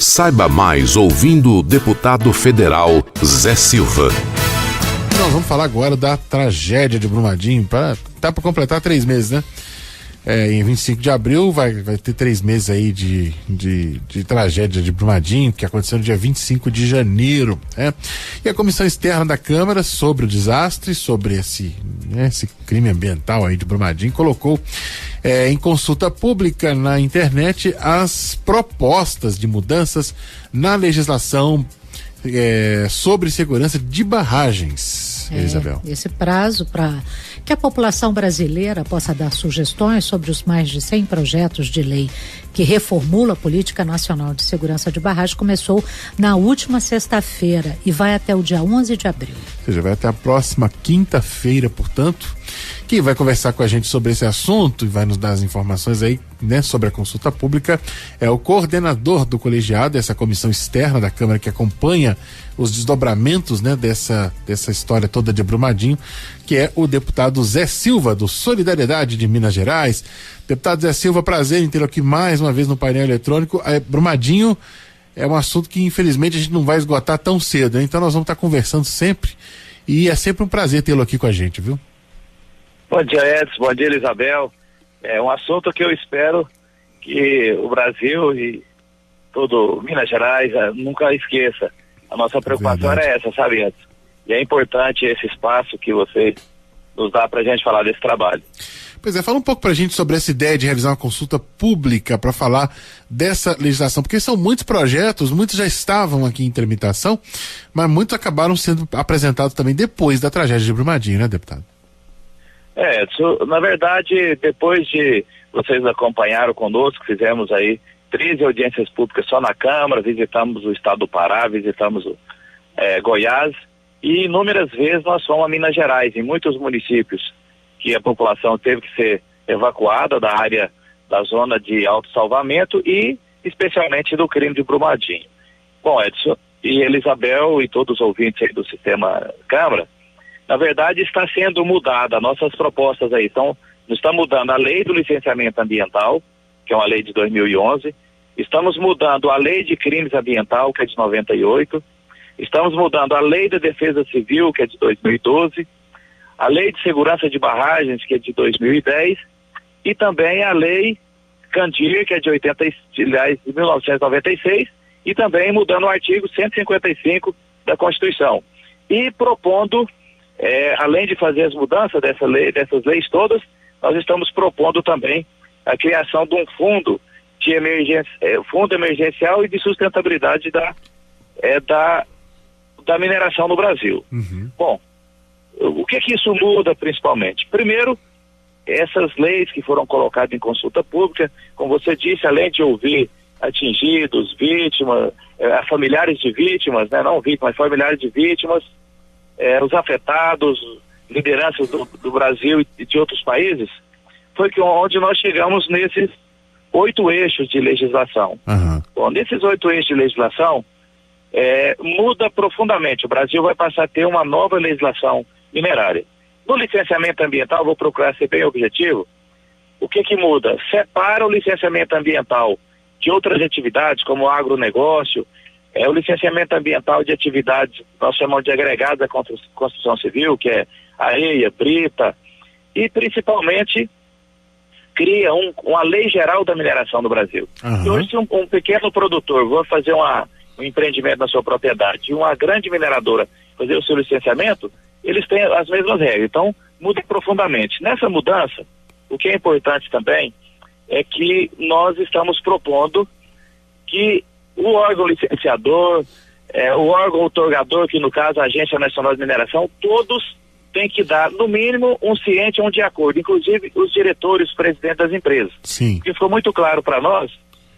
Saiba mais ouvindo o deputado federal Zé Silva. Nós vamos falar agora da tragédia de Brumadinho. Tá para completar 3 meses, né? Em 25 de abril vai ter 3 meses aí de tragédia de Brumadinho, que aconteceu no dia 25 de janeiro, né? E a comissão externa da Câmara sobre o desastre, sobre esse crime ambiental aí de Brumadinho, colocou em consulta pública na internet as propostas de mudanças na legislação sobre segurança de barragens. Isabel. Esse prazo para que a população brasileira possa dar sugestões sobre os mais de 100 projetos de lei que reformula a Política Nacional de Segurança de Barragens começou na última sexta-feira e vai até o dia 11 de abril. Ou seja, vai até a próxima quinta-feira, portanto. Quem vai conversar com a gente sobre esse assunto e vai nos dar as informações aí, né, sobre a consulta pública é o coordenador do colegiado, essa comissão externa da Câmara que acompanha os desdobramentos, né, dessa história toda de Brumadinho, que é o deputado Zé Silva, do Solidariedade de Minas Gerais. Deputado Zé Silva, prazer em tê-lo aqui mais uma vez no painel eletrônico. Brumadinho é um assunto que infelizmente a gente não vai esgotar tão cedo, né? Então nós vamos estar conversando sempre e é sempre um prazer tê-lo aqui com a gente, viu? Bom dia, Edson, bom dia, Isabel. É um assunto que eu espero que o Brasil e todo Minas Gerais nunca esqueça. A nossa preocupação era essa, sabe, Edson? E é importante esse espaço que você nos dá pra gente falar desse trabalho. Pois é, fala um pouco pra gente sobre essa ideia de realizar uma consulta pública para falar dessa legislação, porque são muitos projetos, muitos já estavam aqui em tramitação, mas muitos acabaram sendo apresentados também depois da tragédia de Brumadinho, né, deputado? Na verdade, depois de vocês acompanharam conosco, fizemos aí 13 audiências públicas só na Câmara, visitamos o estado do Pará, visitamos Goiás, e inúmeras vezes nós fomos a Minas Gerais, em muitos municípios que a população teve que ser evacuada da área da zona de autossalvamento e especialmente do crime de Brumadinho. Bom, Edson e Elisabel e todos os ouvintes aí do Sistema Câmara, na verdade está sendo mudada nossas propostas aí. Então, está mudando a lei do licenciamento ambiental, que é uma lei de 2011, estamos mudando a lei de crimes ambiental, que é de 98, estamos mudando a lei da defesa civil, que é de 2012, a lei de segurança de barragens, que é de 2010, e também a lei Candir, que é de 1996, e também mudando o artigo 155 da Constituição. E propondo, além de fazer as mudanças dessas leis todas, nós estamos propondo também a criação de um fundo de fundo emergencial e de sustentabilidade da mineração no Brasil. Uhum. Bom, o que isso muda principalmente? Primeiro, essas leis que foram colocadas em consulta pública, como você disse, além de ouvir atingidos, vítimas, familiares de vítimas, né, não vítimas, mas familiares de vítimas, os afetados, lideranças do Brasil e de outros países, foi onde nós chegamos nesses 8 eixos de legislação. Uhum. Bom, nesses 8 eixos de legislação, muda profundamente. O Brasil vai passar a ter uma nova legislação minerária. No licenciamento ambiental, vou procurar ser bem objetivo, o que muda? Separa o licenciamento ambiental de outras atividades, como o agronegócio, o licenciamento ambiental de atividades, nós chamamos de agregados da construção civil, que é areia, brita, e principalmente cria uma lei geral da mineração no Brasil. Uhum. E hoje, se um pequeno produtor for fazer um empreendimento na sua propriedade e uma grande mineradora fazer o seu licenciamento, eles têm as mesmas regras. Então, muda profundamente. Nessa mudança, o que é importante também é que nós estamos propondo que o órgão licenciador, o órgão outorgador, que no caso a Agência Nacional de Mineração, todos têm que dar, no mínimo, um ciente ou um de acordo, inclusive os diretores, os presidentes das empresas. Sim. O que ficou muito claro para nós,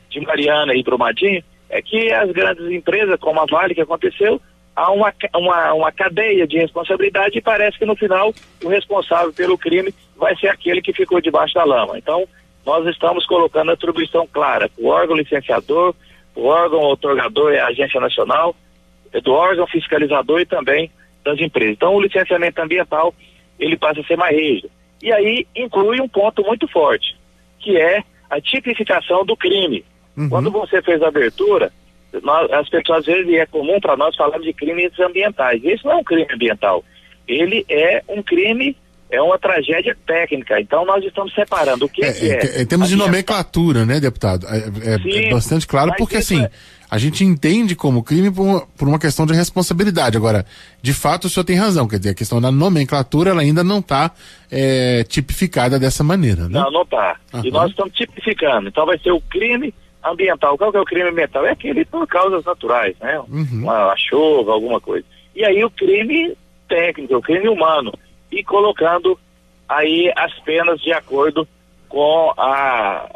de Mariana e Brumadinho, é que as grandes empresas, como a Vale, que aconteceu, há uma cadeia de responsabilidade e parece que no final o responsável pelo crime vai ser aquele que ficou debaixo da lama. Então, nós estamos colocando a atribuição clara para o órgão licenciador, o órgão outorgador é a Agência Nacional, do órgão fiscalizador e também das empresas. Então, o licenciamento ambiental, ele passa a ser mais rígido. E aí inclui um ponto muito forte, que é a tipificação do crime. Uhum. Quando você fez a abertura, as pessoas, às vezes, é comum para nós falarmos de crimes ambientais. Esse não é um crime ambiental. Ele é um crime, é uma tragédia técnica. Então, nós estamos separando o que é. Em termos de nomenclatura, né, deputado? É bastante claro, porque, assim, a gente entende como crime por uma questão de responsabilidade. Agora, de fato, o senhor tem razão. Quer dizer, a questão da nomenclatura, ela ainda não está tipificada dessa maneira, né? Não está. E nós estamos tipificando. Então, vai ser o crime ambiental. Qual que é o crime ambiental? É aquele por causas naturais, né? Uma chuva, alguma coisa. E aí o crime técnico, o crime humano. E colocando aí as penas de acordo com a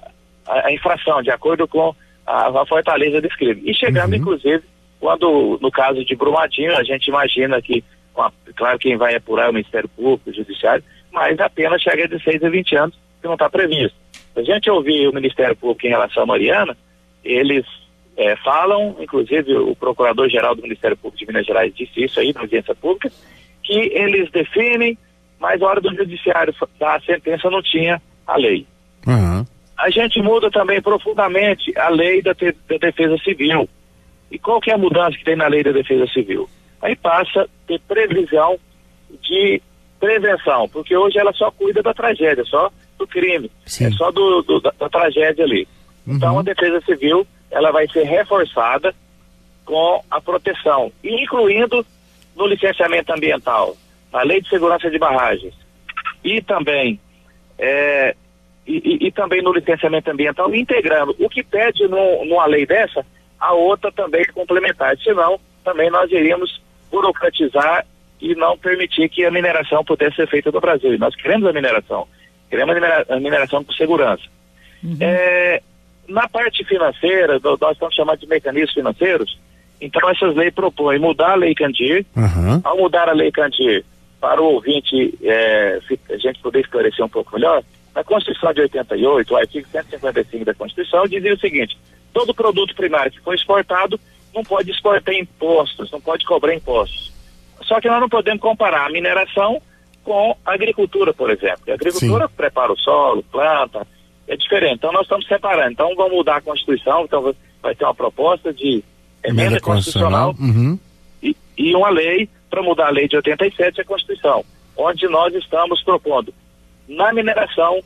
infração, de acordo com a fortaleza desse crime. E chegando, inclusive, quando, no caso de Brumadinho, a gente imagina que, claro, quem vai apurar é o Ministério Público, o Judiciário, mas a pena chega de 6 a 20 anos, que não está previsto. Se a gente ouvir o Ministério Público em relação a Mariana, eles falam, inclusive o Procurador-Geral do Ministério Público de Minas Gerais disse isso aí na audiência pública, que eles definem, mas na hora do Judiciário da sentença não tinha a lei. A gente muda também profundamente a lei da defesa civil. E qual que é a mudança que tem na lei da defesa civil? Aí passa a ter previsão de prevenção, porque hoje ela só cuida da tragédia, só do crime, só da tragédia ali. Então a defesa civil, ela vai ser reforçada com a proteção, incluindo no licenciamento ambiental, na lei de segurança de barragens e também também no licenciamento ambiental, integrando o que pede numa lei dessa, a outra também complementar, senão também nós iríamos burocratizar e não permitir que a mineração pudesse ser feita no Brasil. E nós queremos a mineração com segurança. Na parte financeira, nós estamos chamando de mecanismos financeiros, então essas leis propõem mudar a Lei Candir. Ao mudar a Lei Candir, para o ouvinte, a gente poder esclarecer um pouco melhor, na Constituição de 88, o artigo 155 da Constituição dizia o seguinte: todo produto primário que for exportado não pode exportar impostos, não pode cobrar impostos. Só que nós não podemos comparar a mineração com a agricultura, por exemplo. A agricultura prepara o solo, planta, é diferente. Então nós estamos separando. Então vamos mudar a Constituição, então vai ter uma proposta de emenda constitucional e uma lei para mudar a lei de 87, a Constituição, onde nós estamos propondo, na mineração,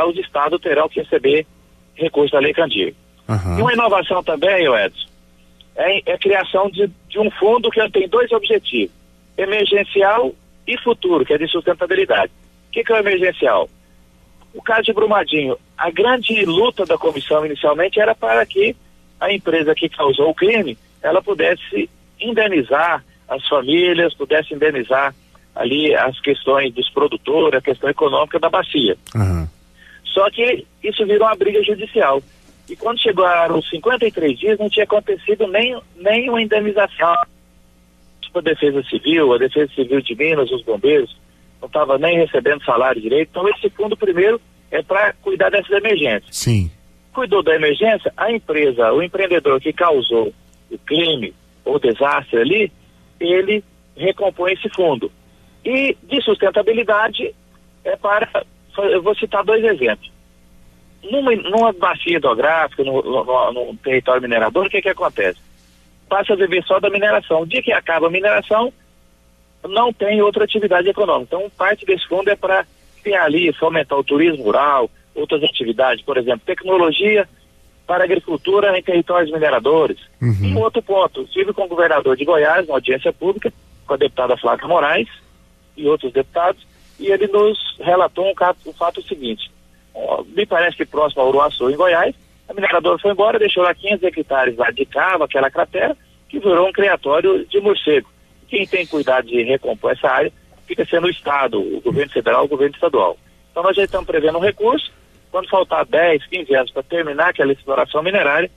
os estados terão que receber recurso da Lei Candir. E uma inovação também, Edson, é a criação de um fundo que tem dois objetivos: emergencial e futuro, que é de sustentabilidade. O que é o emergencial? O caso de Brumadinho, a grande luta da comissão inicialmente era para que a empresa que causou o crime, ela pudesse indenizar as famílias, pudesse indenizar ali as questões dos produtores, a questão econômica da bacia. Só que isso virou uma briga judicial. E quando chegaram os 53 dias, não tinha acontecido nem uma indenização. A Defesa Civil de Minas, os bombeiros, não estavam nem recebendo salário direito. Então esse fundo primeiro é para cuidar dessas emergências. Cuidou da emergência, a empresa, o empreendedor que causou o crime ou o desastre ali, ele recompõe esse fundo. E de sustentabilidade eu vou citar dois exemplos. Numa bacia hidrográfica, num território minerador, o que acontece? Passa a viver só da mineração. O dia que acaba a mineração, não tem outra atividade econômica. Então, parte desse fundo é para criar ali, fomentar o turismo rural, outras atividades, por exemplo, tecnologia para agricultura em territórios mineradores. E outro ponto, estive com o governador de Goiás, na audiência pública, com a deputada Flávia Moraes e outros deputados, e ele nos relatou o fato seguinte: me parece que próximo a Uruaçu, em Goiás, a mineradora foi embora, deixou lá 500 hectares lá de cava, aquela cratera, que virou um criatório de morcego. Quem tem cuidado de recompor essa área fica sendo o Estado, o governo federal, o governo estadual. Então nós já estamos prevendo um recurso, quando faltar 10, 15 anos para terminar aquela exploração minerária,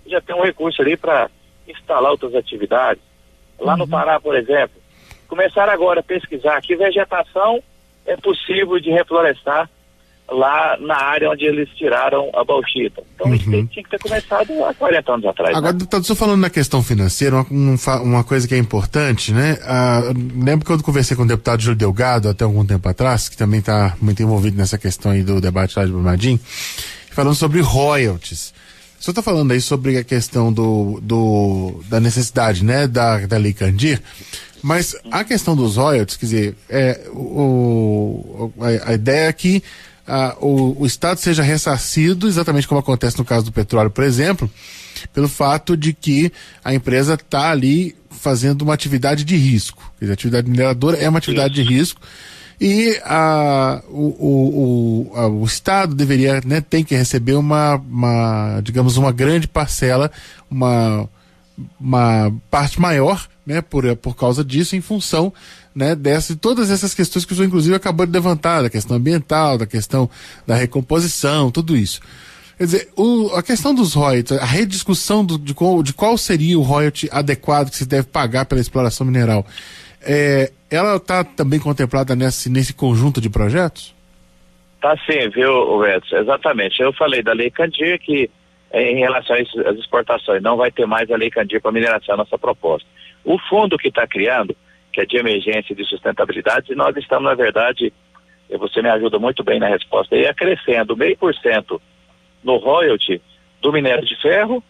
já tem um recurso ali para instalar outras atividades. Lá no Pará, por exemplo, começaram agora a pesquisar que vegetação é possível de reflorestar lá na área onde eles tiraram a bauxita. Então isso tinha que ter começado há 40 anos atrás. Agora, deputado, estou falando na questão financeira, uma coisa que é importante, né? Lembro que eu conversei com o deputado Júlio Delgado até algum tempo atrás, que também está muito envolvido nessa questão aí do debate lá de Brumadinho, falando sobre royalties. senhor está falando aí sobre a questão da necessidade, né, da Lei Candir, mas a questão dos royalties, quer dizer, a ideia é que o Estado seja ressarcido, exatamente como acontece no caso do petróleo, por exemplo, pelo fato de que a empresa está ali fazendo uma atividade de risco. Quer dizer, a atividade mineradora é uma atividade de risco e o Estado deveria, né, tem que receber digamos, uma grande parcela, uma parte maior, né, por causa disso, em função, né, todas essas questões que o senhor inclusive acabou de levantar, da questão ambiental, da questão da recomposição, tudo isso. Quer dizer, a questão dos royalties, a rediscussão de qual seria o royalty adequado que se deve pagar pela exploração mineral, ela está também contemplada nesse conjunto de projetos? Tá sim, viu, Edson? Exatamente. Eu falei da Lei Candir, que em relação às exportações não vai ter mais a Lei Candir para mineração, a nossa proposta. O fundo que está criando, que é de emergência e de sustentabilidade, e nós estamos, na verdade, você me ajuda muito bem na resposta, aí acrescendo 0,5% no royalty do minério de ferro,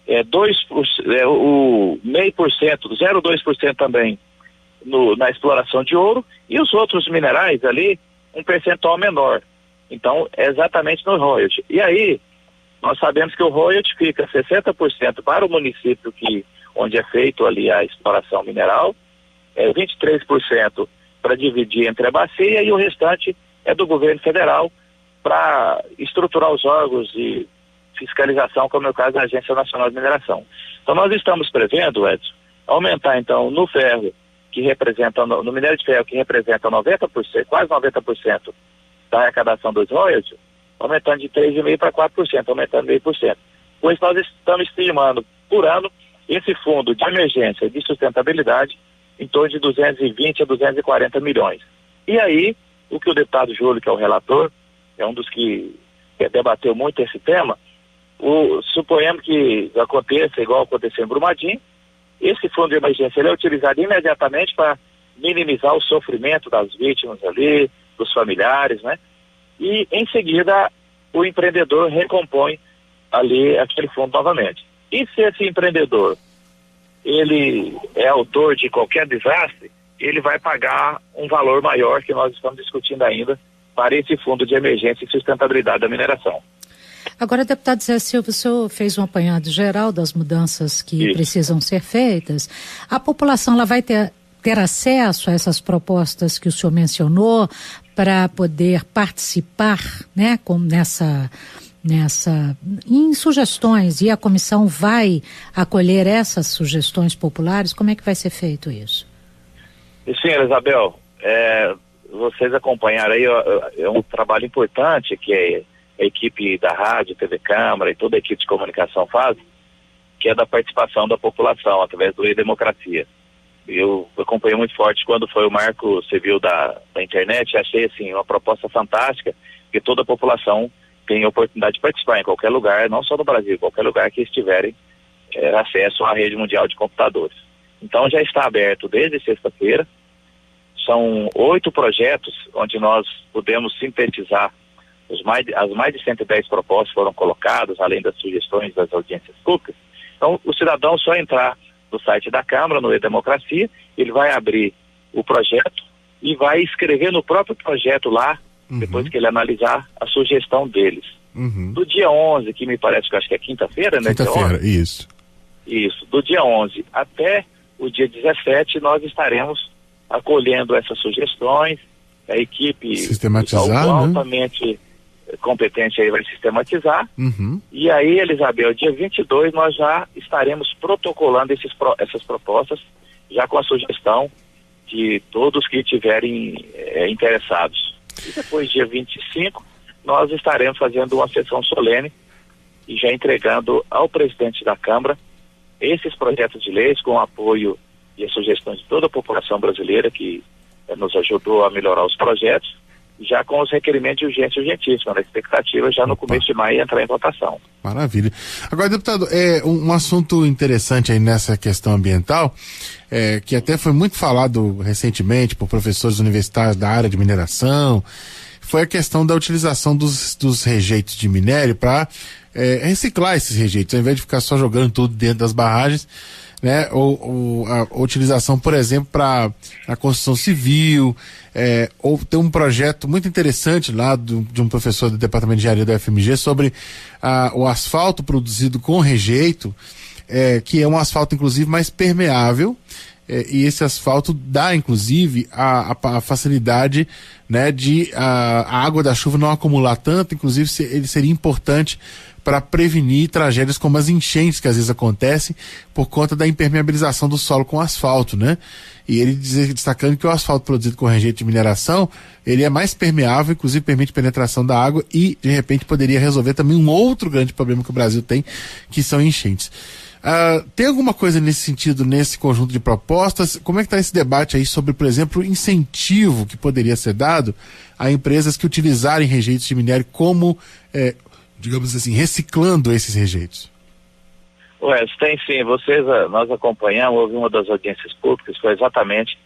0,2% também na exploração de ouro, e os outros minerais ali, um percentual menor. Então, é exatamente no royalty. E aí, nós sabemos que o royalty fica 60% para o município onde é feito ali a exploração mineral, 23% para dividir entre a bacia e o restante é do governo federal para estruturar os órgãos de fiscalização, como é o caso da Agência Nacional de Mineração. Então nós estamos prevendo, Edson, aumentar então no ferro, que representa, no minério de ferro, que representa 90%, quase 90% da arrecadação dos royalties, aumentando de 3,5% para 4%, aumentando 0,5%. Com isso nós estamos estimando por ano esse fundo de emergência e de sustentabilidade em torno de 220 a 240 milhões. E aí, o que o deputado Júlio, que é o relator, é um dos que debateu muito esse tema, suponhamos que aconteça igual aconteceu em Brumadinho, esse fundo de emergência ele é utilizado imediatamente para minimizar o sofrimento das vítimas ali, dos familiares, né? E em seguida o empreendedor recompõe ali aquele fundo novamente. E se esse empreendedor ele é autor de qualquer desastre, ele vai pagar um valor maior que nós estamos discutindo ainda para esse fundo de emergência e sustentabilidade da mineração. Agora, deputado Zé Silva, o senhor fez um apanhado geral das mudanças que precisam ser feitas. A população ela vai ter acesso a essas propostas que o senhor mencionou para poder participar, né, em sugestões, e a comissão vai acolher essas sugestões populares? Como é que vai ser feito isso? Sim, Isabel, vocês acompanharam aí, é um trabalho importante que a equipe da rádio, TV Câmara e toda a equipe de comunicação faz, que é da participação da população através do E-Democracia. Eu acompanhei muito forte quando foi o marco civil da internet, achei assim uma proposta fantástica, que toda a população tem a oportunidade de participar em qualquer lugar, não só no Brasil, em qualquer lugar que estiverem acesso à rede mundial de computadores. Então já está aberto desde sexta-feira, são 8 projetos onde nós pudemos sintetizar as mais de 110 propostas foram colocadas, além das sugestões das audiências públicas. Então o cidadão só entrar no site da Câmara, no E-Democracia, ele vai abrir o projeto e vai escrever no próprio projeto lá, depois que ele analisar a sugestão deles. Do dia 11, que me parece que acho que é quinta-feira, né? Quinta-feira, isso. Isso, do dia 11 até o dia 17, nós estaremos acolhendo essas sugestões, a equipe altamente competente aí vai sistematizar, e aí, Elisabel, dia 22 nós já estaremos protocolando essas propostas, já com a sugestão de todos que estiverem interessados. E depois, dia 25, nós estaremos fazendo uma sessão solene e já entregando ao presidente da Câmara esses projetos de leis com o apoio e as sugestões de toda a população brasileira que nos ajudou a melhorar os projetos, já com os requerimentos de urgência e urgentíssima, na expectativa já no começo de maio entrar em votação. Maravilha. Agora, deputado, um assunto interessante aí nessa questão ambiental, que até foi muito falado recentemente por professores universitários da área de mineração, foi a questão da utilização dos rejeitos de minério para reciclar esses rejeitos, ao invés de ficar só jogando tudo dentro das barragens, né? Ou a utilização, por exemplo, para a construção civil, ou tem um projeto muito interessante lá de um professor do Departamento de Engenharia da UFMG sobre o asfalto produzido com rejeito, que é um asfalto, inclusive, mais permeável, e esse asfalto dá, inclusive, a facilidade, né, de a água da chuva não acumular tanto, inclusive ele seria importante para prevenir tragédias como as enchentes que às vezes acontecem por conta da impermeabilização do solo com asfalto, né? E ele destacando que o asfalto produzido com rejeito de mineração, ele é mais permeável, inclusive permite penetração da água e, de repente, poderia resolver também um outro grande problema que o Brasil tem, que são enchentes. Tem alguma coisa nesse sentido, nesse conjunto de propostas? Como é que está esse debate aí sobre, por exemplo, o incentivo que poderia ser dado a empresas que utilizarem rejeitos de minério como, digamos assim, reciclando esses rejeitos? Tem sim. Nós acompanhamos, houve uma das audiências públicas, foi exatamente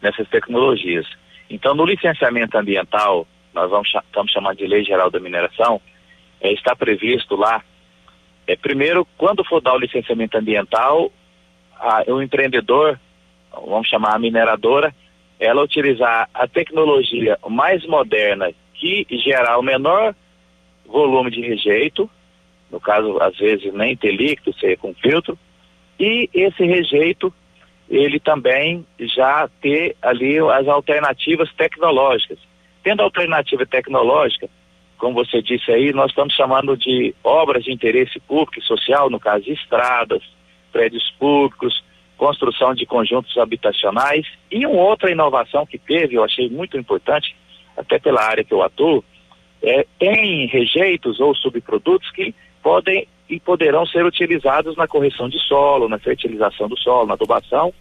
nessas tecnologias. Então, no licenciamento ambiental, nós estamos chamando de Lei Geral da Mineração, está previsto lá, primeiro, quando for dar o licenciamento ambiental, o empreendedor, vamos chamar a mineradora, ela utilizar a tecnologia mais moderna que gerar o menor volume de rejeito, no caso, às vezes, nem ter líquido, ser com filtro, e esse rejeito, ele também já ter ali as alternativas tecnológicas. Tendo alternativa tecnológica, como você disse aí, nós estamos chamando de obras de interesse público e social, no caso de estradas, prédios públicos, construção de conjuntos habitacionais, e uma outra inovação que teve, eu achei muito importante, até pela área que eu atuo, tem rejeitos ou subprodutos que podem e poderão ser utilizados na correção de solo, na fertilização do solo, na adubação.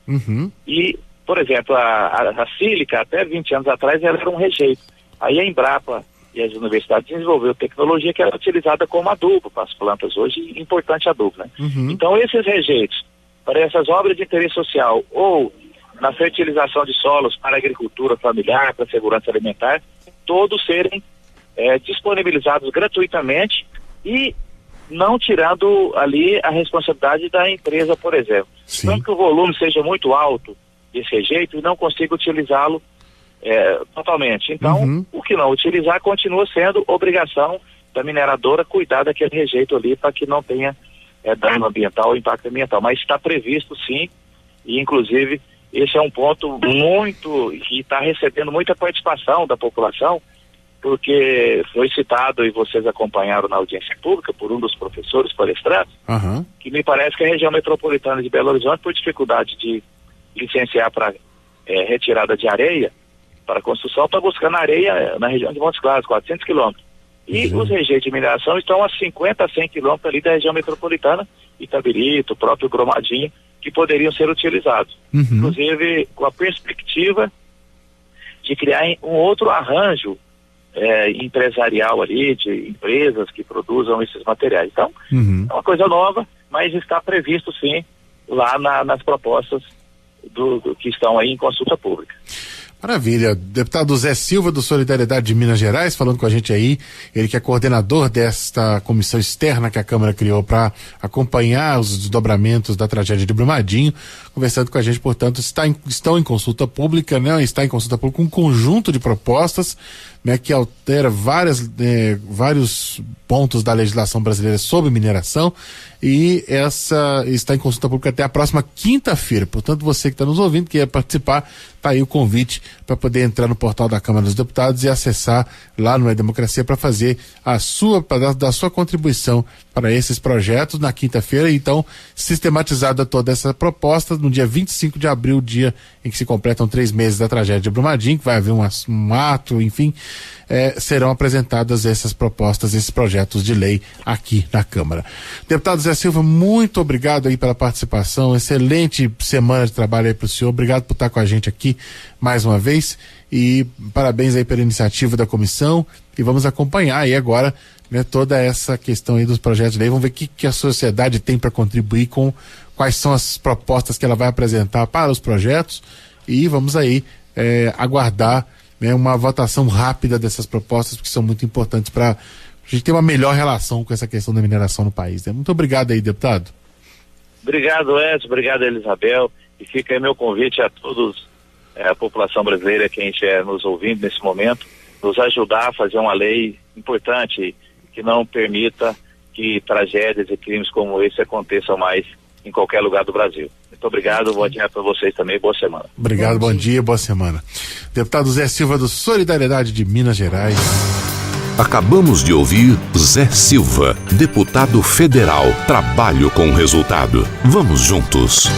E, por exemplo, a sílica, até 20 anos atrás, ela era um rejeito. Aí a Embrapa e as universidades desenvolveu tecnologia que era utilizada como adubo para as plantas hoje, importante adubo, né? Então, esses rejeitos, para essas obras de interesse social ou na fertilização de solos para a agricultura familiar, para a segurança alimentar, todos serem disponibilizados gratuitamente e não tirando ali a responsabilidade da empresa, por exemplo. Não que o volume seja muito alto desse rejeito e não consiga utilizá-lo totalmente. Então, o que não utilizar continua sendo obrigação da mineradora cuidar daquele rejeito ali para que não tenha dano ambiental ou impacto ambiental. Mas está previsto sim, e inclusive esse é um ponto muito que está recebendo muita participação da população, porque foi citado, e vocês acompanharam na audiência pública, por um dos professores palestrantes, que me parece que a região metropolitana de Belo Horizonte, por dificuldade de licenciar para retirada de areia, para construção, está buscando areia na região de Montes Claros, 400 quilômetros. E os rejeitos de mineração estão a 50 a 100 quilômetros ali da região metropolitana, Itabirito, o próprio Brumadinho, que poderiam ser utilizados. Inclusive, com a perspectiva de criar um outro arranjo empresarial ali, de empresas que produzam esses materiais. Então, é uma coisa nova, mas está previsto sim lá nas propostas que estão aí em consulta pública. Maravilha. Deputado Zé Silva, do Solidariedade de Minas Gerais, falando com a gente aí, ele que é coordenador desta comissão externa que a Câmara criou para acompanhar os desdobramentos da tragédia de Brumadinho, conversando com a gente, portanto, estão em consulta pública, né? Está em consulta pública um conjunto de propostas, né, que altera vários pontos da legislação brasileira sobre mineração, e essa está em consulta pública até a próxima quinta-feira. Portanto, você que está nos ouvindo, que quer participar, está aí o convite para poder entrar no portal da Câmara dos Deputados e acessar lá no E-Democracia para fazer para dar sua contribuição para esses projetos na quinta-feira. Então, sistematizada toda essa proposta, no dia 25 de abril, dia em que se completam 3 meses da tragédia de Brumadinho, que vai haver um ato, enfim, serão apresentadas essas propostas, esses projetos de lei aqui na Câmara. Deputado Zé Silva, muito obrigado aí pela participação, excelente semana de trabalho aí para o senhor, obrigado por estar com a gente aqui mais uma vez e parabéns aí pela iniciativa da comissão, e vamos acompanhar aí agora, né, toda essa questão aí dos projetos de lei, vamos ver o que a sociedade tem para contribuir com quais são as propostas que ela vai apresentar para os projetos, e vamos aí aguardar, né, uma votação rápida dessas propostas, porque são muito importantes para gente ter uma melhor relação com essa questão da mineração no país, né? Muito obrigado aí, deputado. Obrigado, Edson, obrigado, Elisabel, e fica aí meu convite a todos, a população brasileira que a gente nos ouvindo nesse momento, nos ajudar a fazer uma lei importante que não permita que tragédias e crimes como esse aconteçam mais em qualquer lugar do Brasil. Muito obrigado, bom dia para vocês também, boa semana. Obrigado, bom dia, boa semana. Deputado Zé Silva do Solidariedade de Minas Gerais. Acabamos de ouvir Zé Silva, deputado federal. Trabalho com resultado. Vamos juntos.